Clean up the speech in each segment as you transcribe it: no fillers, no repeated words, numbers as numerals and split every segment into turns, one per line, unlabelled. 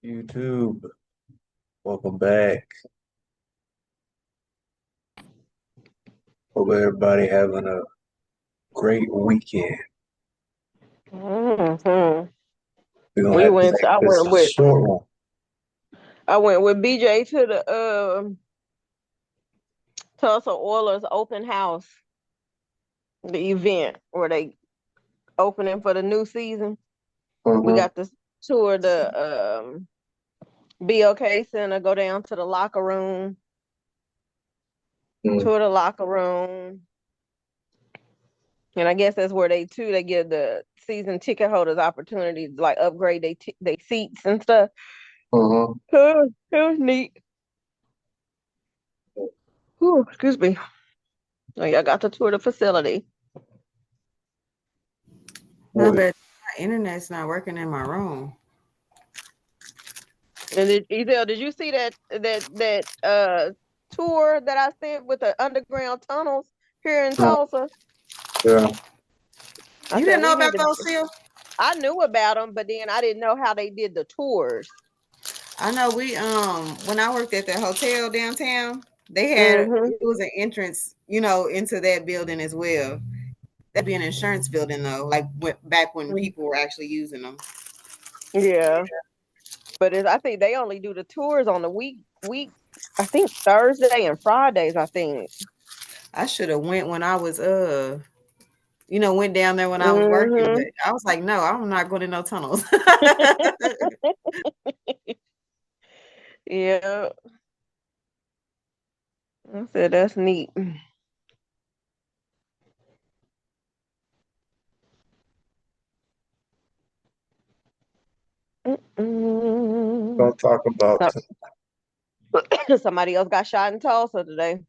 YouTube, welcome back. Hope everybody having a great weekend.
hmm
We're gonna
We
have to
went.
make this a short one.
I went with BJ to the Tulsa Oilers open house, the event where they opening for the new season. We
Uh-huh.
got to tour the BOK Center, go down to the locker room,
Mm.
tour the locker room, and I guess that's where they give the season ticket holders opportunity to like upgrade they seats and stuff.
Uh-huh.
It was neat. Ooh, excuse me. Oh, yeah, I got to tour the facility.
I
What?
bet my internet's not working in my room.
And did you see that tour that I sent with the underground tunnels here in
Uh,
Tulsa?
yeah.
I
You
said
didn't know
we
about
need to.
those still?
I knew about them, but then I didn't know how they did the tours.
I know we when I worked at the hotel downtown, they had
Hmm.
it was an entrance, into that building as well. That'd be an insurance building though, like back when people were actually using them.
Yeah, but I think they only do the tours on the week. I think Thursday and Fridays. I think.
I should have went when I was went down there when I was working, but
Hmm.
I was like, no, I'm not going to no tunnels.
Yeah, I said that's neat. Mm-mm.
Gonna talk about
Somebody else got shot in Tulsa today.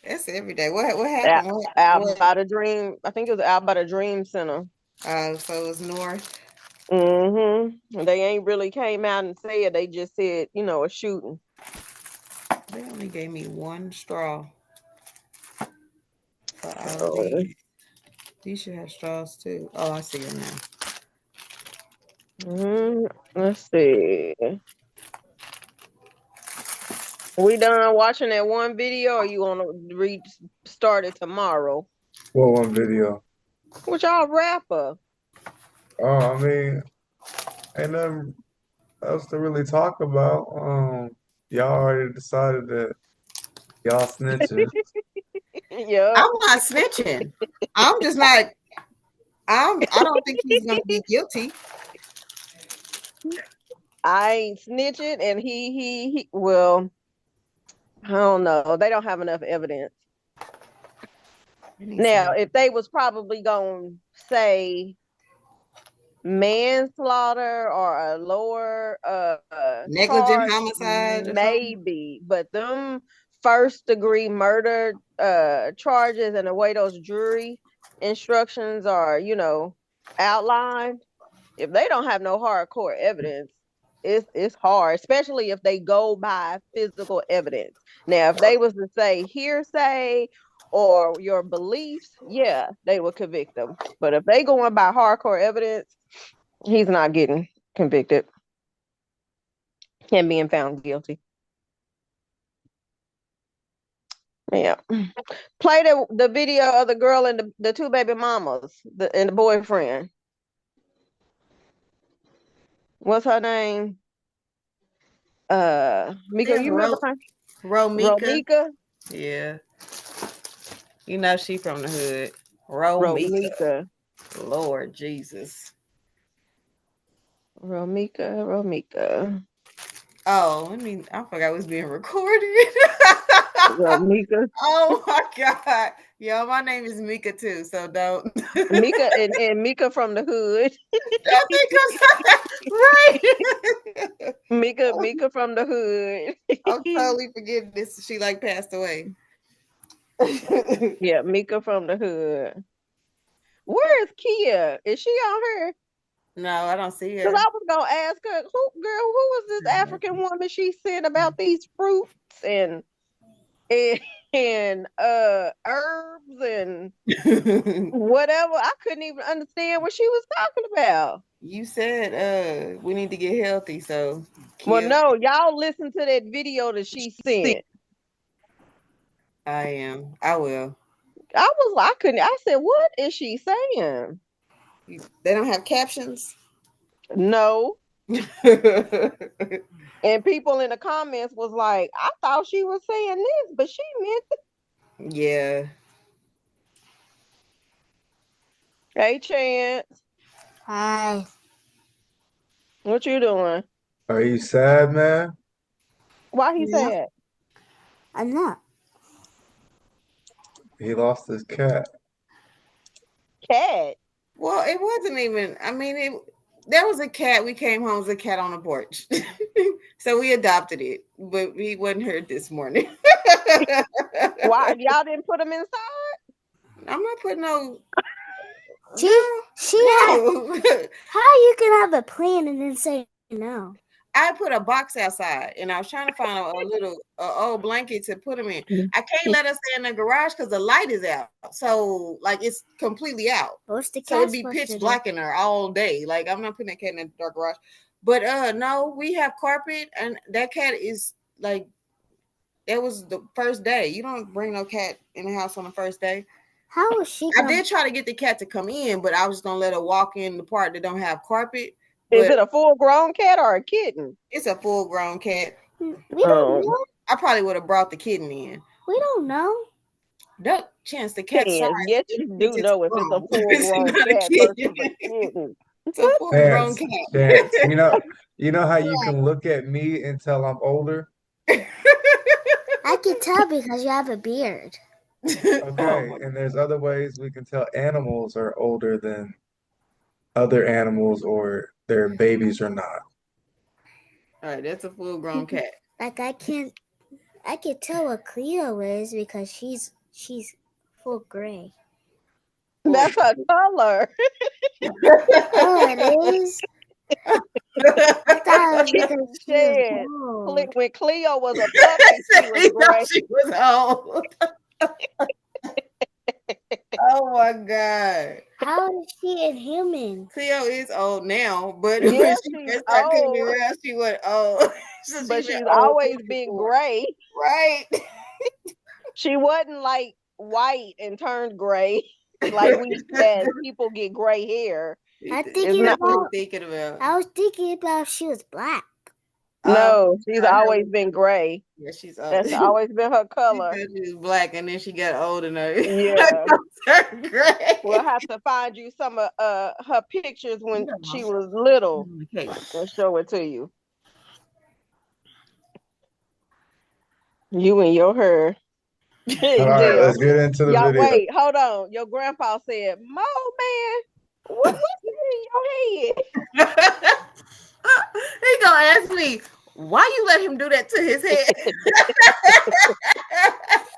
That's every day. What
Out,
happened?
out
What?
by the Dream. I think it was out by the Dream Center.
So it was north.
They ain't really came out and said. They just said, a shooting.
They only gave me one straw for all of
So,
these. These should have straws too. Oh, I see them now.
let's see. We done watching that one video, or you want to start it tomorrow?
what one video.
Which y'all rapper?
I mean, ain't nothing else to really talk about. Y'all already decided that y'all snitching.
Yep.
I'm not snitching. I'm just not. I don't think he's gonna be guilty.
I ain't snitching, and he. Well, I don't know. They don't have enough evidence.
I need
Now,
some
if they was probably gonna say manslaughter or a lower
negligent
charge,
homicide or something.
maybe, but them first degree murder charges and the way those jury instructions are, outlined, if they don't have no hardcore evidence, it's hard, especially if they go by physical evidence. Now, if they was to say hearsay or your beliefs, yeah, they would convict them. But if they going by hardcore evidence, he's not getting convicted and being found guilty. Yeah. Play the video of the girl and the two baby mamas and the boyfriend. What's her name? Mika,
There's
you remember her?
Romeca.
Romeca?
Yeah, she from the hood. Romeca.
Romeca.
Lord Jesus.
Romeca.
Oh, I forgot it was being recorded.
Romeca.
Oh my God. Yo, my name is Mika too, so don't.
Mika and Mika from the hood.
Don't think right.
Mika from the
I'm
hood.
totally forgetting this. She like passed away.
Yeah, Mika from the hood. Where is Kia? Is she on here?
No, I don't see
Because
her.
I was gonna ask her, who was this African woman she said about these fruits and herbs and whatever. I couldn't even understand what she was talking about.
You said we need to get healthy, so
Well,
Kia.
no, y'all listen to that video that she sent.
I am. I will.
I couldn't. I said, what is she saying?
They don't have captions.
No. And people in the comments was like, I thought she was saying this, but she meant it.
Yeah.
Hey, Chance,
Hi.
what you doing?
Are you sad, man?
Why he
No,
said?
I'm not.
He lost his cat.
Cat.
Well, it wasn't even. I mean, there was a cat. We came home with a cat on the porch, so we adopted it. But he wasn't hurt this morning.
Why y'all didn't put him inside?
I'm not putting no.
She
No.
how you can have a plan and then say no?
I put a box outside, and I was trying to find a little old blanket to put him in. I can't let us stay in the garage because the light is out. So, like, it's completely out.
What's the
So
cat
it'd be
supposed
pitch
to do?
black in there all day. Like, I'm not putting that cat in the dark garage. But no, we have carpet, and that cat is like, that was the first day. You don't bring no cat in the house on the first day.
How is she
I
gonna
did try to get the cat to come in, but I was gonna let her walk in the part that don't have carpet.
Is
But
it a full-grown cat or a kitten?
it's a full-grown cat.
we don't know.
I probably would have brought the kitten in.
We don't know.
No chance the cat's size.
Chance, yes, you do
It's
know if it's a
wrong. It's
full-grown
not a
cat versus
kitten.
a kitten.
It's a full-grown
Chance, Chance.
cat.
You know how you can look at me and tell I'm older?
I can tell because you have a beard.
Okay, and there's other ways we can tell animals are older than other animals or their babies or not.
All right, that's a full-grown cat.
Like I can tell what Cleo is because she's full gray.
That's her color.
Oh, it is. I thought it was because she was
Said,
old.
when Cleo was a puppy, she was gray.
She was old. Oh my God.
How is she a human?
Cleo is old now, but
Yeah,
when she
she's
first started coming
old,
around, she was old. So
but
been
she's
old
always been
before.
gray.
Right.
She wasn't like white and turned gray like we as people get gray hair.
I'm
It's
thinking
not.
about. I was thinking about if she was black.
No, she's
I know.
always been gray.
Yeah, she's old.
That's always been her
She
color.
said she was black, and then she got old and
Yeah.
turned gray.
We'll have to find you some of her pictures when she was little and show it to you. You and your hair.
All right, let's get into the
Y'all
video.
wait, hold on. Your grandpa said, Mo man, what's in your head?
He gonna ask me, why you let him do that to his head?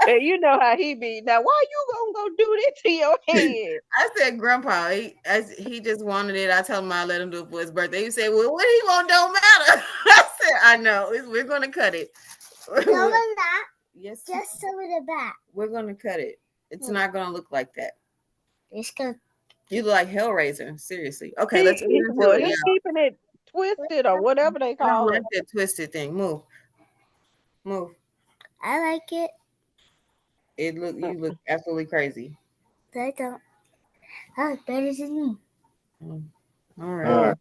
And you know how he be. Now, why you gonna go do that to your head?
I said, Grandpa, he just wanted it. I told him I let him do it for his birthday. He said, well, what he want don't matter. I said, I know. We're gonna cut it.
Some of that.
Yes,
Just some of the back.
we're gonna cut it. It's not gonna look like that.
It's gonna.
You look like Hellraiser. Seriously. Okay, let's get into it.
He's keeping it twisted or whatever they
I
call
don't
it.
like that twisted thing. Move.
I like it.
You look absolutely crazy.
I don't. I look better than you.
All right.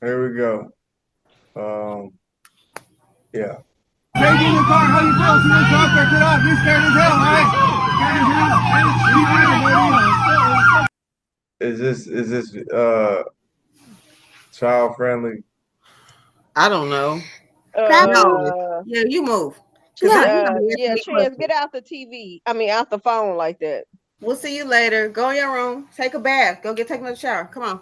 Here we go. Yeah.
Get in the car, how you feel? See the car, get up. You scared as hell, right?
Is this child friendly?
I don't know.
No.
Yeah, you move.
Chance, get out the TV. I mean, out the phone like that.
We'll see you later. Go in your room. Take a bath. Take another shower. Come on.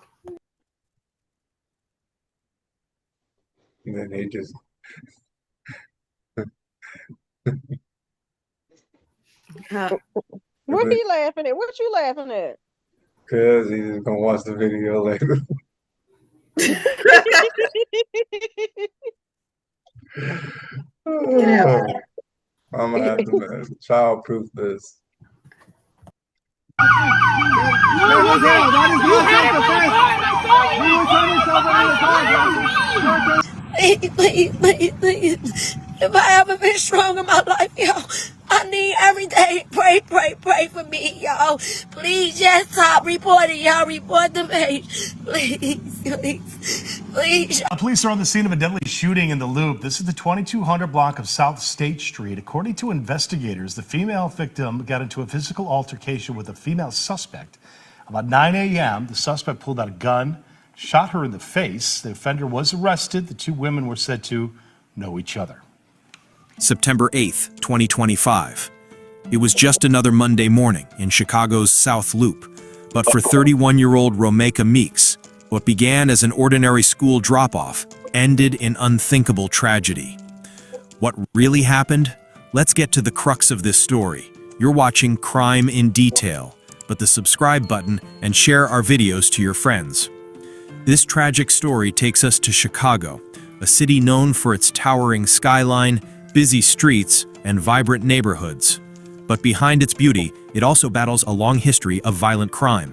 And then he just
What he laughing at? What you laughing at?
because he's just gonna watch the video later. I'm gonna have to childproof this.
Please. If I haven't been strong in my life, yo, I need every day. Pray for me, yo. Please, just stop reporting, y'all. Report the page. Please.
Police are on the scene of a deadly shooting in the Loop. This is the 2200 block of South State Street. According to investigators, the female victim got into a physical altercation with a female suspect. About 9 a.m., the suspect pulled out a gun, shot her in the face. The offender was arrested. The two women were said to know each other.
September 8th, 2025. It was just another Monday morning in Chicago's South Loop. But for 31-year-old Romeca Meeks, what began as an ordinary school drop-off ended in unthinkable tragedy. What really happened? Let's get to the crux of this story. You're watching Crime in Detail, but the subscribe button and share our videos to your friends. This tragic story takes us to Chicago, a city known for its towering skyline, busy streets, and vibrant neighborhoods. But behind its beauty, it also battles a long history of violent crime.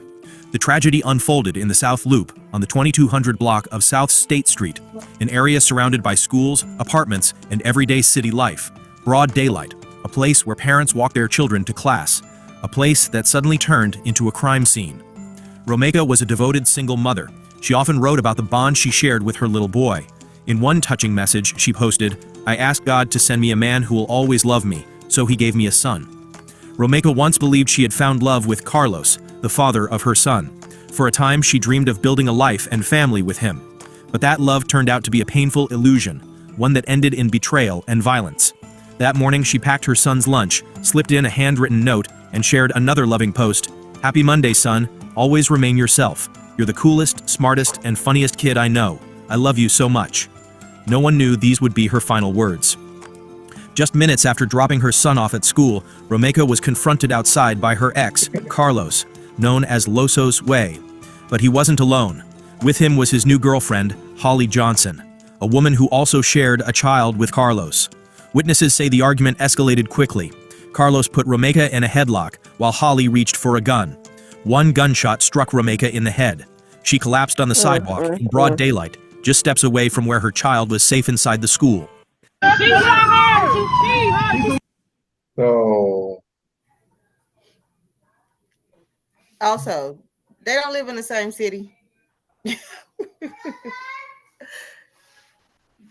The tragedy unfolded in the South Loop on the 2200 block of South State Street, an area surrounded by schools, apartments, and everyday city life. Broad daylight, a place where parents walk their children to class, a place that suddenly turned into a crime scene. Romeca was a devoted single mother. She often wrote about the bond she shared with her little boy. In one touching message, she posted, "I asked God to send me a man who will always love me, so he gave me a son." Romeca once believed she had found love with Carlos, the father of her son. For a time, she dreamed of building a life and family with him. But that love turned out to be a painful illusion, one that ended in betrayal and violence. That morning, she packed her son's lunch, slipped in a handwritten note, and shared another loving post. "Happy Monday, son. Always remain yourself. You're the coolest, smartest, and funniest kid I know. I love you so much." No one knew these would be her final words. Just minutes after dropping her son off at school, Romeca was confronted outside by her ex, Carlos, known as Loso's Way. But he wasn't alone. With him was his new girlfriend, Holly Johnson, a woman who also shared a child with Carlos. Witnesses say the argument escalated quickly. Carlos put Romeca in a headlock while Holly reached for a gun. One gunshot struck Romeca in the head. She collapsed on the sidewalk in broad daylight, just steps away from where her child was safe inside the school.
So,
Also, they don't live in the same city.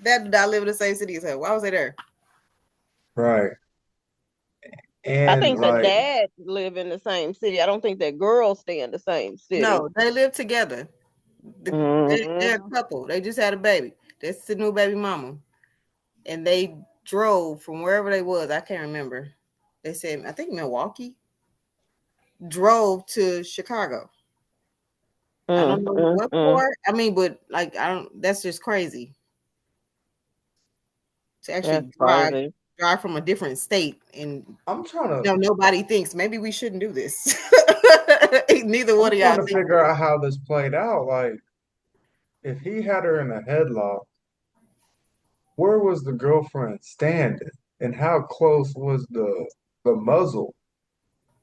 That did not live in the same city as her. Why was they there?
right.
I
And
think the
like,
dad live in the same city. I don't think that girls stay in the same city.
No, they live together. They're a couple. They just had a baby. That's the new baby mama. And they drove from wherever they was. I can't remember. They said, I think Milwaukee. Drove to Chicago. I don't know what for. I mean, but like, I don't. That's just crazy. To actually drive from a different state, and
I'm trying to
nobody thinks maybe we shouldn't do this. Neither one of y'all
trying to
think.
figure out how this played out. Like, if he had her in a headlock, where was the girlfriend standing, and how close was the muzzle?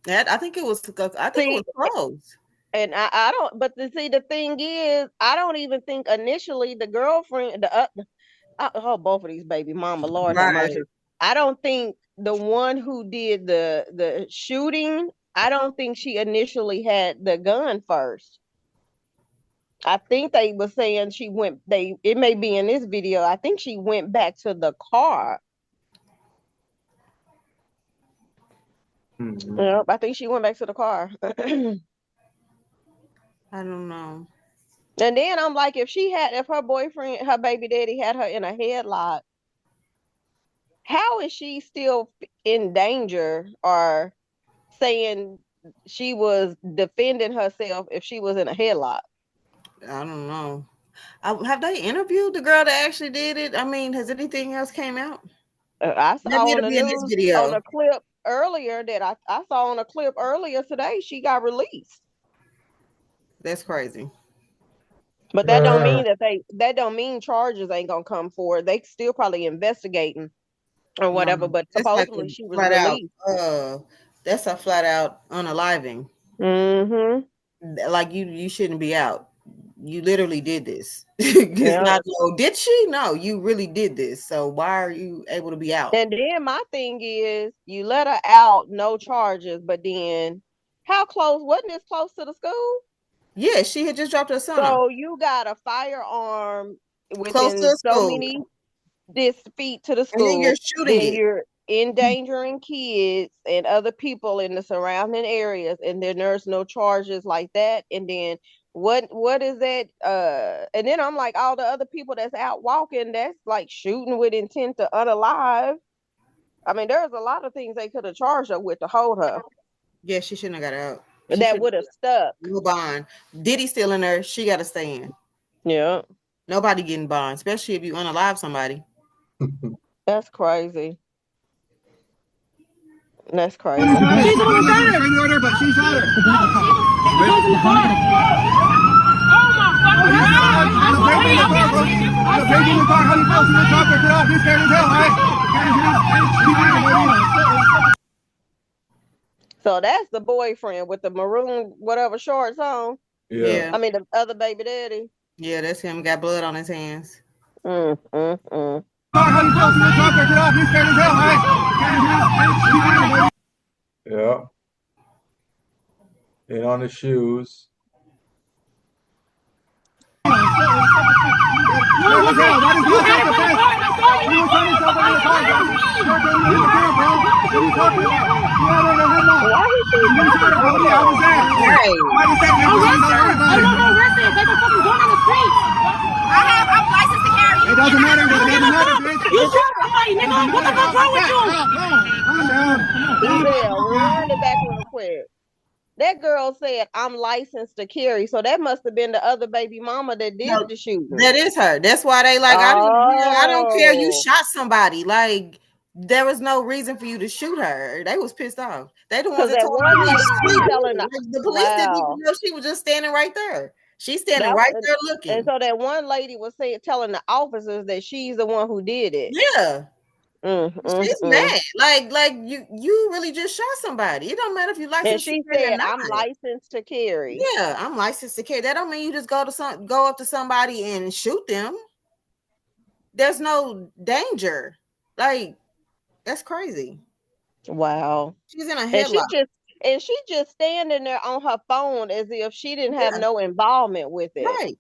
That I think it was. I think it was close.
And I don't. But the thing is, I don't even think initially the girlfriend, both of these baby mama, Lord have mercy. I don't think the one who did the shooting, I don't think she initially had the gun first. I think they were saying it may be in this video. I think she went back to the car.
Mm-hmm.
Yep, I think she went back to the car.
I don't know.
And then I'm like, if her boyfriend, her baby daddy had her in a headlock, how is she still in danger or saying she was defending herself if she was in a headlock?
I don't know. Have they interviewed the girl that actually did it? I mean, has anything else came out?
I saw on the news
video.
On a clip earlier that I saw on a clip earlier today, she got released.
That's crazy.
But that don't mean that don't mean charges ain't gonna come forward. They still probably investigating or whatever. But supposedly she was released.
That's a flat out unaliving.
Mm-hmm.
Like you shouldn't be out. You literally did this. It's
Yeah.
not, no, did she? No, you really did this. So why are you able to be out?
And then my thing is, you let her out, no charges, but then how close? Wasn't this close to the school?
Yeah, she had just dropped her son off
So you got a firearm
close to
within
the
so
school,
many this feet to the
and then you're
school,
shooting
then
it.
you're endangering kids and other people in the surrounding areas, and then there's no charges like that. And then what is that? And then I'm like, all the other people that's out walking, that's like shooting with intent to unalive. I mean, there's a lot of things they could have charged her with to hold her
Yeah, she shouldn't have got out. She
that
should
would have stuck.
no bond. Diddy still in there. She got to stay in.
Yeah,
Nobody getting bond, especially if you unalive somebody.
that's crazy. That's crazy.
She's the one who shot her. Bring order, but she shot her. She goes in the car. Oh my fucking God! I'm breaking the car. How you close to the top? Get off. He's scared as hell, right?
So that's the boyfriend with the maroon whatever shorts on.
Yeah.
I mean the other baby daddy.
Yeah, that's him. Got blood on his hands.
How you close to the top? Get off. He's scared as hell, right?
Yeah. And on the shoes.
I'm licensed to carry. It doesn't matter. It doesn't matter, bitch. You shot somebody, nigga. What the fuck's wrong with you? Calm down.
Rewind it back real quick. That girl said, I'm licensed to carry. So that must have been the other baby mama that did the shooting.
That is her. That's why they like, I don't care. You shot somebody. Like, there was no reason for you to shoot her. They was pissed off. They the ones that told her the police didn't even know she was just standing right there. She's standing right there looking.
And so that one lady was telling the officers that she's the one who did it.
Yeah. She's mad. Like you really just shot somebody. It don't matter if you licensed.
And she said, I'm licensed to carry.
Yeah, I'm licensed to carry. That don't mean you just go up to somebody and shoot them. There's no danger. Like, that's crazy.
Wow.
She's in a headlock.
And she just standing there on her phone as if she didn't have no involvement with it.
Right.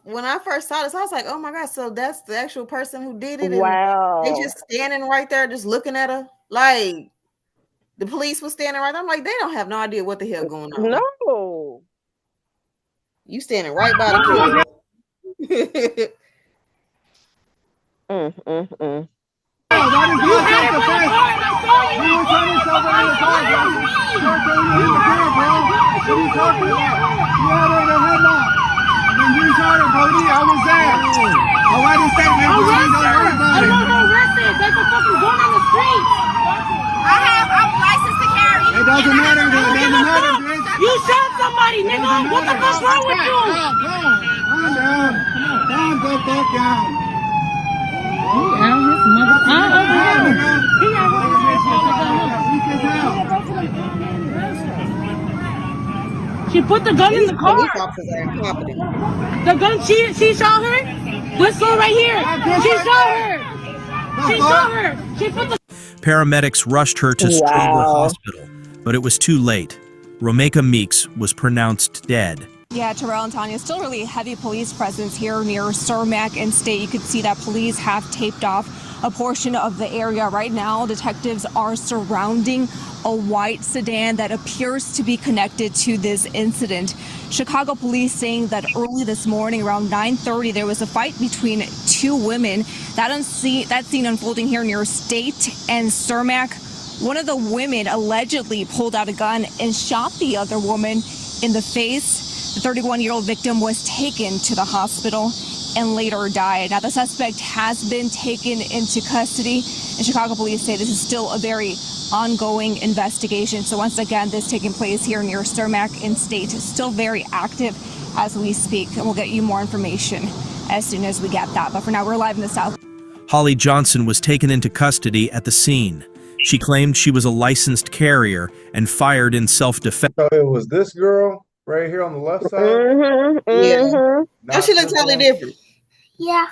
When I first saw this, I was like, oh my God, so that's the actual person who did it.
Wow.
And they just standing right there, just looking at her. Like, the police was standing right there. I'm like, they don't have no idea what the hell going on.
No.
You standing right by the kid.
You shot her, Bodie. I was there. I write a statement. I'm arrested. There's a fucking gun on the street. I'm licensed to carry. It doesn't matter. It doesn't matter, bitch. You shot somebody, nigga. What the fuck's wrong with you? Calm down. Calm the fuck down. She put the gun in the car. The gun, she shot her? Let's go right here. She shot her. She shot her. She put the...
Paramedics rushed her to Stroger Hospital, but it was too late. Romeca Meeks was pronounced dead.
Yeah, Terrell and Tanya, still really heavy police presence here near Cermak and State. You could see that police have taped off a portion of the area right now. Detectives are surrounding a white sedan that appears to be connected to this incident. Chicago police saying that early this morning around 9:30 there was a fight between two women. That scene unfolding here near State and Cermak. One of the women allegedly pulled out a gun and shot the other woman in the face. The 31-year-old victim was taken to the hospital and later died. Now, the suspect has been taken into custody, and Chicago police say this is still a very ongoing investigation. So once again, this taking place here near Cermak in State is still very active as we speak, and we'll get you more information as soon as we get that. But for now, we're live in the South.
Holly Johnson was taken into custody at the scene. She claimed she was a licensed carrier and fired in self-defense.
So it was this girl right here on the left side,
Yeah. Don't she
not
look
this
totally
one.
different?
Yeah.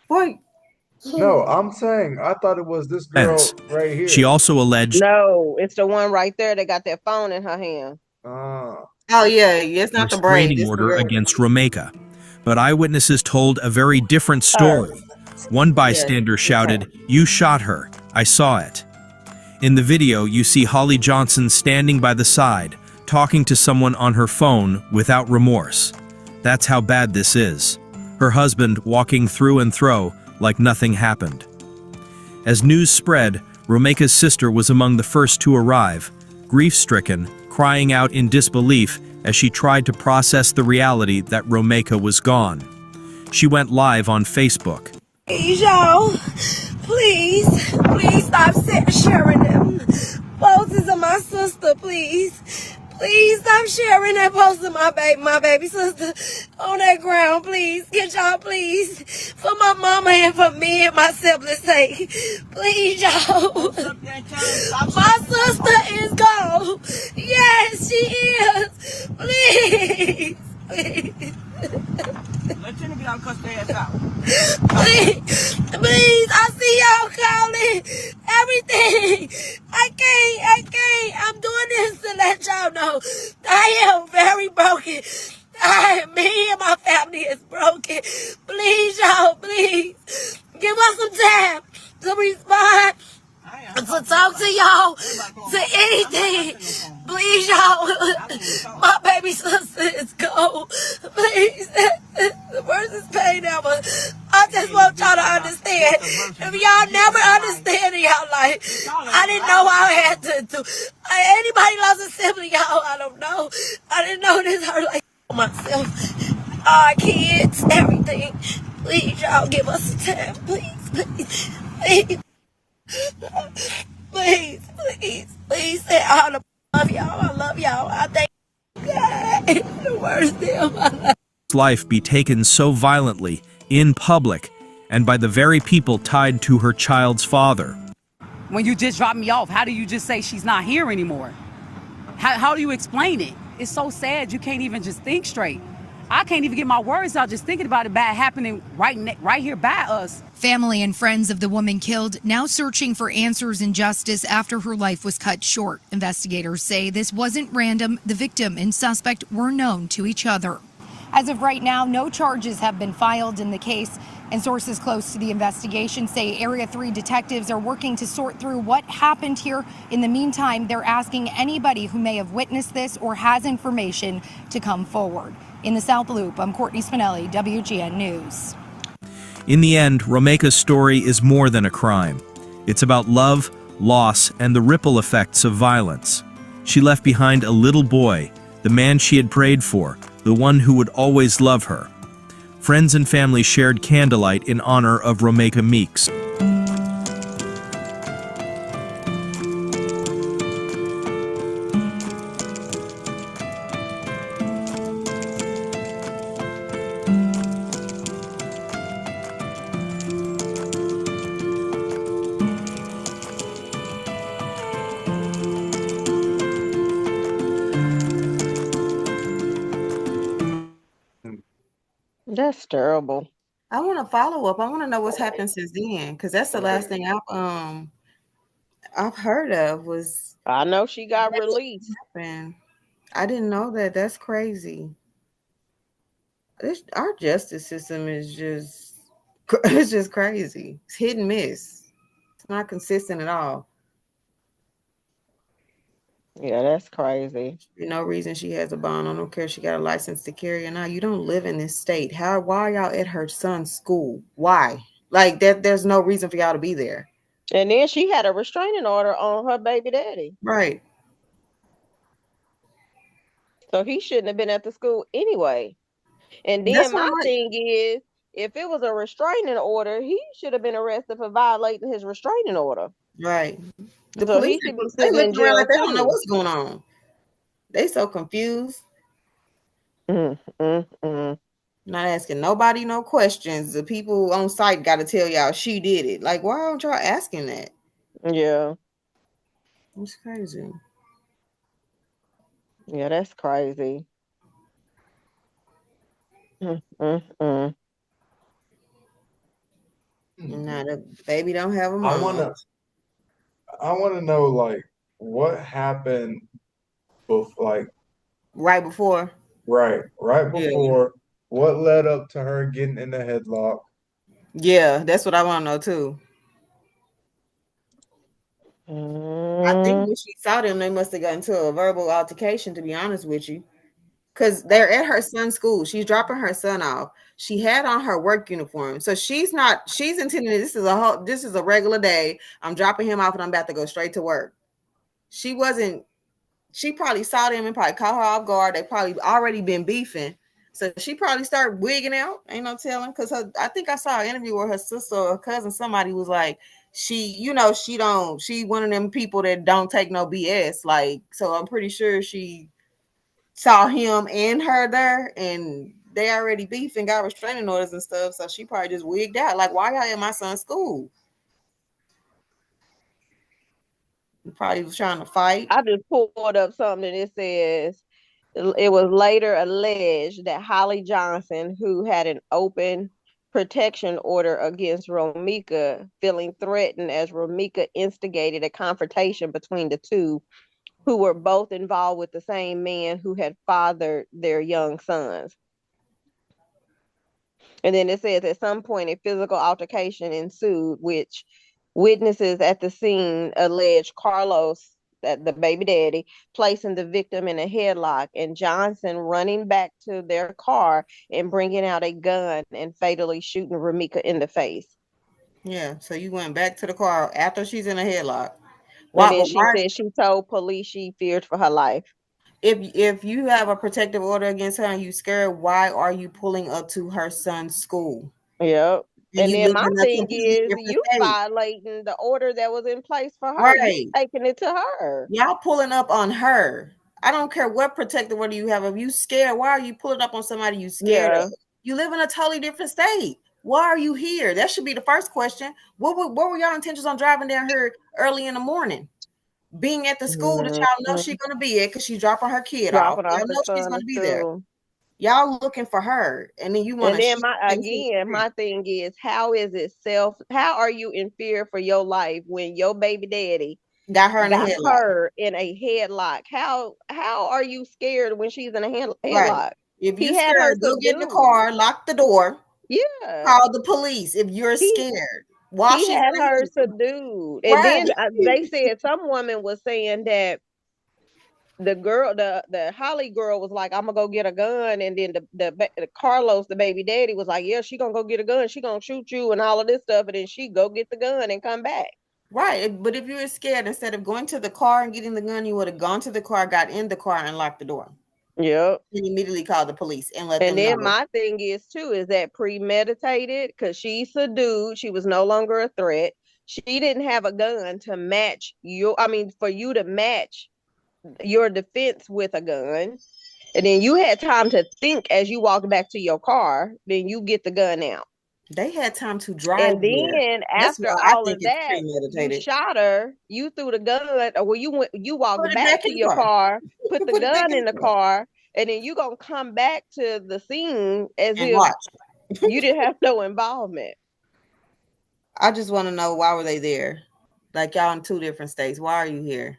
Boy,
No, I'm saying I thought it was this girl right
She
here.
also alleged
No, it's the one right there that got that phone in her hand.
Ah,
oh yeah, it's not the braid.
restraining
It's the
order
girl.
against Romeca. But eyewitnesses told a very different
Her.
story. One bystander shouted, "You shot her. I saw it." In the video, you see Holly Johnson standing by the side, talking to someone on her phone without remorse. That's how bad this is. Her husband walking through and through like nothing happened. As news spread, Romeca's sister was among the first to arrive, grief-stricken, crying out in disbelief as she tried to process the reality that Romeca was gone. She went live on Facebook.
Please, y'all. Please stop sharing them. Posts of my sister, please. Please stop sharing that post of my baby sister on that ground, please. Get y'all, please. For my mama and for me and my siblings' sake. Please, y'all. My sister is gone. Yes, she is. Please.
Let Jenny get out, cuss their ass out.
Please, I see y'all calling everything. I can't. I'm doing this to let y'all know I am very broken. Me and my family is broken. Please, y'all, please. Give us some time to respond, to talk to y'all, to anything. Please, y'all. My baby sister is gone. Please. The worst is pain ever. I just want y'all to understand. If y'all never understand in y'all life, I didn't know I had to do. Anybody loves a sibling, y'all, I don't know. I didn't know this hurt like myself. Our kids, everything. Please, y'all, give us some time. Please. Please say I love y'all. I love y'all. I thank God. The worst day of my life.
Life be taken so violently, in public, and by the very people tied to her child's father.
When you just drop me off, how do you just say she's not here anymore? How do you explain it? It's so sad you can't even just think straight. I can't even get my words out just thinking about it bad happening right here by us.
Family and friends of the woman killed now searching for answers and justice after her life was cut short. Investigators say this wasn't random. The victim and suspect were known to each other. As of right now, no charges have been filed in the case, and sources close to the investigation say Area 3 detectives are working to sort through what happened here. In the meantime, they're asking anybody who may have witnessed this or has information to come forward. In the South Loop, I'm Courtney Spinelli, WGN News.
In the end, Romeca's story is more than a crime. It's about love, loss, and the ripple effects of violence. She left behind a little boy, the man she had prayed for, the one who would always love her. Friends and family shared candlelight in honor of Romeca Meeks.
That's terrible.
I want to follow up. I want to know what's happened since then, because that's the last thing I've heard of was.
I know she got released.
Happened. I didn't know that. That's crazy. Our justice system is it's just crazy. It's hit and miss. It's not consistent at all.
Yeah, that's crazy.
No reason she has a bond. I don't care if she got a license to carry or not. You don't live in this state. Why are y'all at her son's school? Why? Like that, there's no reason for y'all to be there.
And then she had a restraining order on her baby daddy.
Right.
So he shouldn't have been at the school anyway. And then my thing is, if it was a restraining order, he should have been arrested for violating his restraining order.
Right. The
so
police,
he should be
they
sitting in
look around
jail
like they
too.
don't know what's going on. They so confused. Not asking nobody no questions. The people on site got to tell y'all she did it. Like, why aren't y'all asking that?
Yeah.
It's crazy.
Yeah, that's crazy. Mm.
Now the baby don't have a
I
mom.
wanna I wanna know like what happened like
Right before.
right
Yeah.
before, what led up to her getting in the headlock.
Yeah, that's what I want to know too. I think
Mm.
when she saw them, they must have gotten into a verbal altercation, to be honest with you. Because they're at her son's school. She's dropping her son off. She had on her work uniform. So she's intending this is a regular day. I'm dropping him off and I'm about to go straight to work. She wasn't, she probably saw them and probably caught her off guard. They probably already been beefing. So she probably started wigging out. Ain't no telling. Because I think I saw an interview where her sister or her cousin, somebody was like, she one of them people that don't take no BS. Like, so I'm pretty sure she saw him and her there and they already beefing, got restraining orders and stuff. So she probably just wigged out. Like, why y'all in my son's school? He probably was trying to fight.
I just pulled up something and it says it was later alleged that Holly Johnson, who had an open protection order against Romeca, feeling threatened as Romeca instigated a confrontation between the two, who were both involved with the same man who had fathered their young sons. And then it says at some point a physical altercation ensued, which witnesses at the scene alleged Carlos, that the baby daddy, placing the victim in a headlock and Johnson running back to their car and bringing out a gun and fatally shooting Romeca in the face.
Yeah. So you went back to the car after she's in a headlock.
And
Why?
then
But
she
why?
said she told police she feared for her life.
If you have a protective order against her and you scared, why are you pulling up to her son's school?
Yep.
And
And
you
then
live
my
in a
thing
completely
is
different
you
state.
violating the order that was in place for her. You
Right.
taking it to her.
Y'all pulling up on her. I don't care what protective order you have. If you scared, why are you pulling up on somebody you scared of?
Yeah.
You live in a totally different state. Why are you here? That should be the first question. What were y'all intentions on driving down here early in the morning? Being at the school that y'all know she's
Mhm.
gonna be at because she's dropping her kid off.
Dropping
Y'all
off the
know she's
son
gonna
to
be there.
school.
Y'all looking for her, and then you want
And
to
then
shoot
my
and shoot.
again, my thing is how are you in fear for your life when your baby daddy
Got her in a
got
headlock.
her in a headlock? How are you scared when she's in a
Right.
headlock?
If you
He had her
scared, go get in the
subdued.
car, lock the door,
Yeah.
call the police if you're
He
scared while
he
she's
had
in a
her
headlock.
subdued. And
Right.
then they said some woman was saying that the girl, the Holly girl was like, I'm gonna go get a gun, and then the Carlos, the baby daddy, was like, yeah, she gonna go get a gun, she gonna shoot you and all of this stuff, and then she go get the gun and come back.
Right. But if you were scared, instead of going to the car and getting the gun, you would have gone to the car, got in the car, and locked the door.
Yep.
And immediately called the police and let
And
them
then
know.
my thing is too, is that premeditated? Because she's subdued, she was no longer a threat. She didn't have a gun to match for you to match your defense with a gun. And then you had time to think as you walked back to your car, then you get the gun out.
They had time to drive
And
there.
then
That's
after
why I
all
think
of
it's
that, you
premeditated.
shot her, you threw the gun, or well, you walked
Put it
back
back
to
in the
your
car.
car, put the
Put it back
gun
in
in the
the car
car, and then you gonna come back to the scene as
and
if
watch.
you didn't have no involvement.
I just want to know, why were they there? Like, y'all in two different states. Why are you here?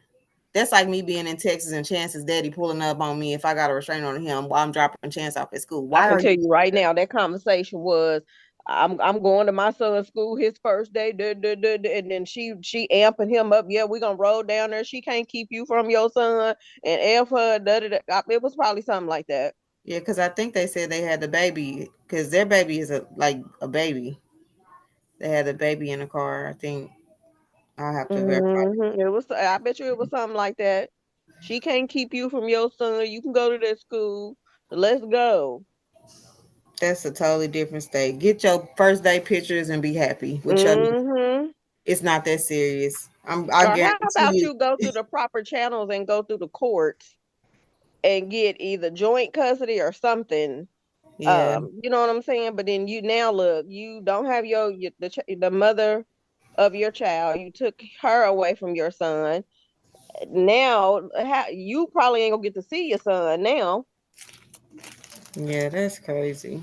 That's like me being in Texas and Chance's daddy pulling up on me if I got a restraining on him while I'm dropping Chance off at school.
I
Why
can
are
tell
you
you right now that conversation was I'm going to my son's school his first day, and then she amping him up. Yeah, we're gonna roll down there. She can't keep you from your son and F her. It was probably something like that.
Yeah, because I think they said they had the baby because their baby is a baby. They had the baby in the car. I think I'll have to verify.
It was. I bet you it was something like that. She can't keep you from your son. You can go to that school. Let's go.
That's a totally different state. Get your first day pictures and be happy with your.
Mm-hmm.
It's not that serious. I
Or how about
guarantee
you go through the proper channels and go through the courts and get either joint custody or something.
you. Yeah.
You know what I'm saying? But then you now look, you don't have the mother of your child. You took her away from your son, now you probably ain't gonna get to see your son now.
Yeah, that's crazy.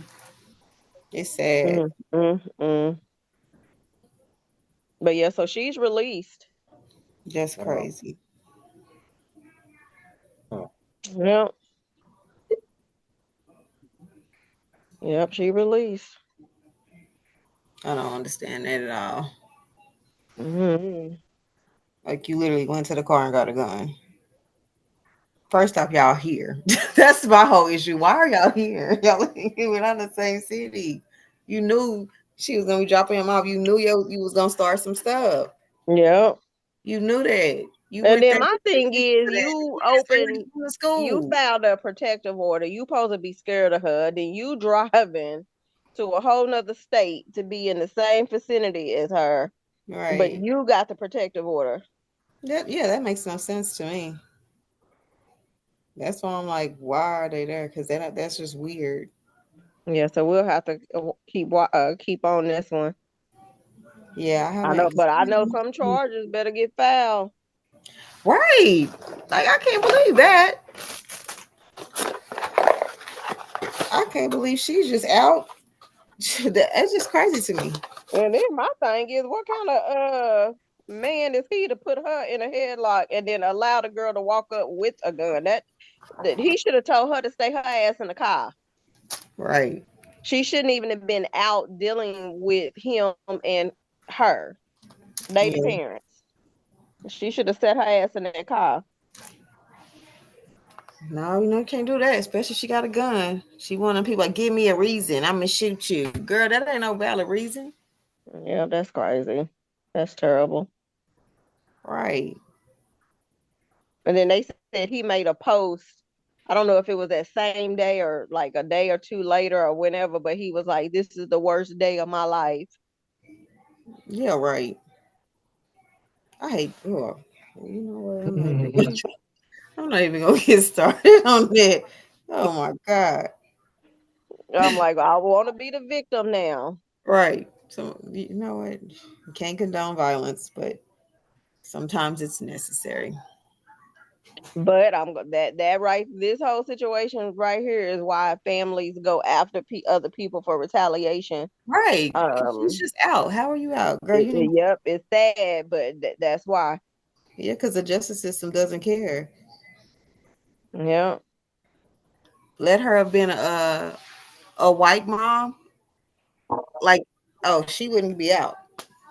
It's sad.
Mm. But yeah, so she's released.
That's crazy.
Yep. Yep, she released.
I don't understand that at all.
Mm-hmm.
Like you literally went to the car and got a gun. First off, y'all here. That's my whole issue. Why are y'all here? Y'all were not in the same city. You knew she was gonna be dropping him off. You knew you was gonna start some stuff.
Yep.
You knew that. You
And
went
then
there
my
to
thing is,
to
you
school.
filed a protective order. You supposed to be scared of her. Then you driving to a whole nother state to be in the same vicinity as her, but
Right.
you got the protective order.
That makes no sense to me. That's why I'm like, why are they there? Because that's just weird.
Yeah, so we'll have to keep on this one.
Yeah, I
I know,
haven't.
but I know some charges better get filed.
Right. Like I can't believe that. I can't believe she's just out. That's just crazy to me.
And then my thing is, what kind of man is he to put her in a headlock and then allow the girl to walk up with a gun? That he should have told her to stay her ass in the car.
Right.
She shouldn't even have been out dealing with him and her. They the
Yeah.
parents. She should have set her ass in that car.
No, you can't do that. Especially if she got a gun. She wanting people like, give me a reason. I'm gonna shoot you, girl. That ain't no valid reason.
Yeah, that's crazy. That's terrible.
Right.
And then they said he made a post. I don't know if it was that same day or like a day or two later or whenever, but he was like, "This is the worst day of my life."
Yeah. Right. I hate. Oh, you know what? I'm not even gonna get started on that. Oh my god.
I'm like, I want to be the victim now.
Right. So you know what? You can't condone violence, but sometimes it's necessary.
But that right. This whole situation right here is why families go after other people for retaliation.
Right. She's just out. How are you out, girl? You didn't.
Yep, it's sad, but that's why.
Yeah, because the justice system doesn't care.
Yep.
Let her have been a white mom. Like, oh, she wouldn't be out.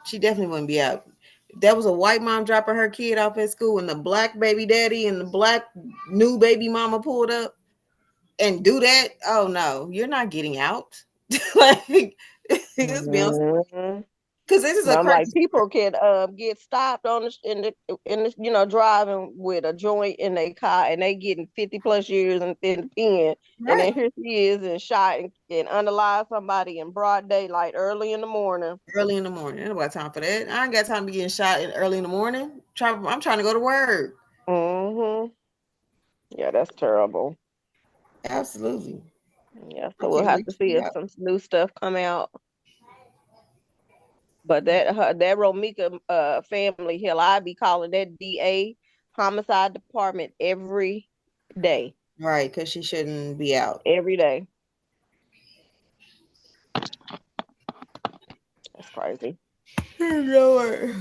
She definitely wouldn't be out. If that was a white mom dropping her kid off at school, and the black baby daddy and the black new baby mama pulled up and do that. Oh no, you're not getting out. Like, this
Mm-hmm.
because this is a
I'm like,
crazy.
people can get stopped on the driving with a joint in their car, and they getting 50 plus years in the pen, and
Right.
then here she is and shot and underlied somebody in broad daylight early in the morning.
Early in the morning. Ain't nobody time for that. I ain't got time to be getting shot early in the morning. I'm trying to go to work.
Mm-hmm. Yeah, that's terrible.
Absolutely.
Yeah,
I
so we'll
can't
have
wait
to
to
see
be
if
out.
some new stuff come out. But that Romeca family, hell, I be calling that DA homicide department every day,
Right, because she shouldn't be out.
every day. That's crazy.
Lord.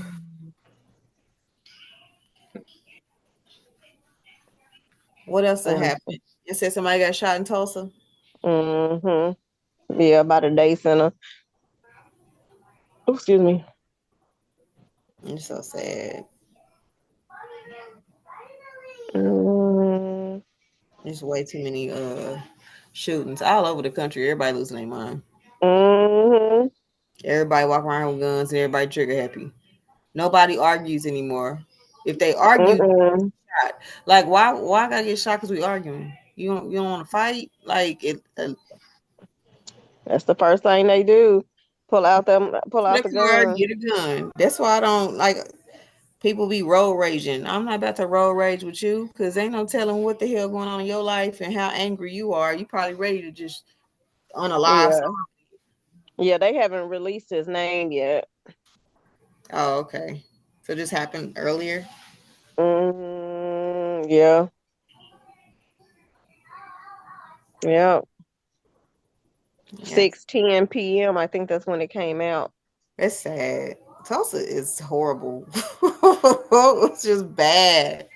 What else that happened? You said somebody got shot in Tulsa?
Mm-hmm. Yeah, by the day center. Oh, excuse me.
It's so sad.
Mm-hmm.
There's way too many shootings all over the country. Everybody losing their mind.
Mm-hmm.
Everybody walk around with guns and everybody trigger happy. Nobody argues anymore. If they argue,
Mm-mm.
shot. Like why I gotta get shot because we arguing? You don't want to fight? Like it
That's the first thing they do. Pull
get
out
a
the
car,
gun.
get a gun. That's why I don't like people be road raging. I'm not about to road rage with you because ain't no telling what the hell going on in your life and how angry you are. You probably ready to just unalive.
Yeah. Yeah, they haven't released his name yet.
Oh, okay. So this happened earlier.
Yeah. Yeah.
Yeah,
6:10 p.m. I think that's when it came out.
that's sad. Tulsa is horrible. It's just bad.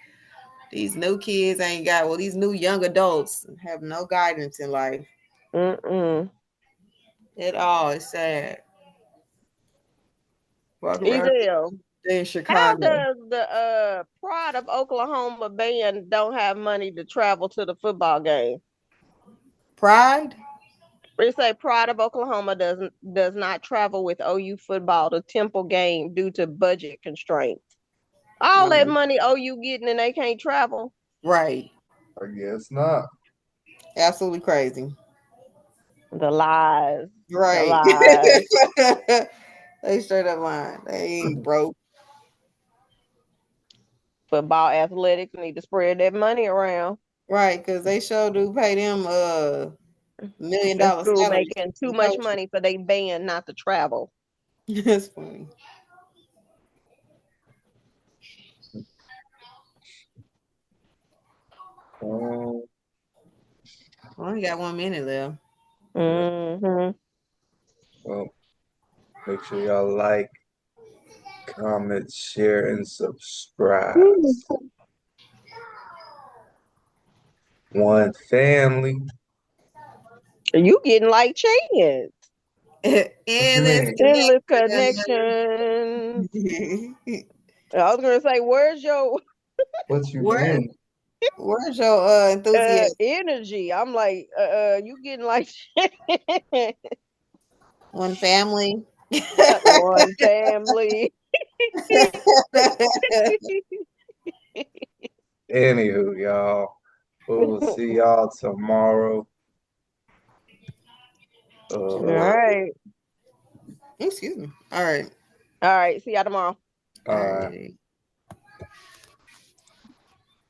These new kids ain't got, well, these new young adults have no guidance in life
Mm-mm.
at all. It's sad. Walk around
Ezel,
in
how
Chicago.
does the Pride of Oklahoma band don't have money to travel to the football game?
Pride?
They say Pride of Oklahoma does not travel with OU football to Temple game due to budget constraints. All that money OU getting and they can't travel.
Right.
I guess not.
Absolutely crazy.
The lies. The
Right.
lies.
They straight up lying. They ain't broke.
Football athletics need to spread that money around.
Right, because they sure do pay them $1 million
The school
salaries
making too
to
much
coach.
money for they band not to travel.
That's funny.
Um,
We only got 1 minute left.
Mm-hmm.
well, make sure y'all like, comment, share, and subscribe. One family.
You getting like chance.
What you
Endless
mean?
Endless
connection.
connection. I was gonna say, where's your
What you
Where,
mean?
where's your enthusiasm?
energy? I'm like, you getting like
One family.
one family.
Anywho, y'all, we will see y'all tomorrow.
All
Uh,
right.
Excuse me. All right.
All right. See y'all tomorrow.
All
all right.
right.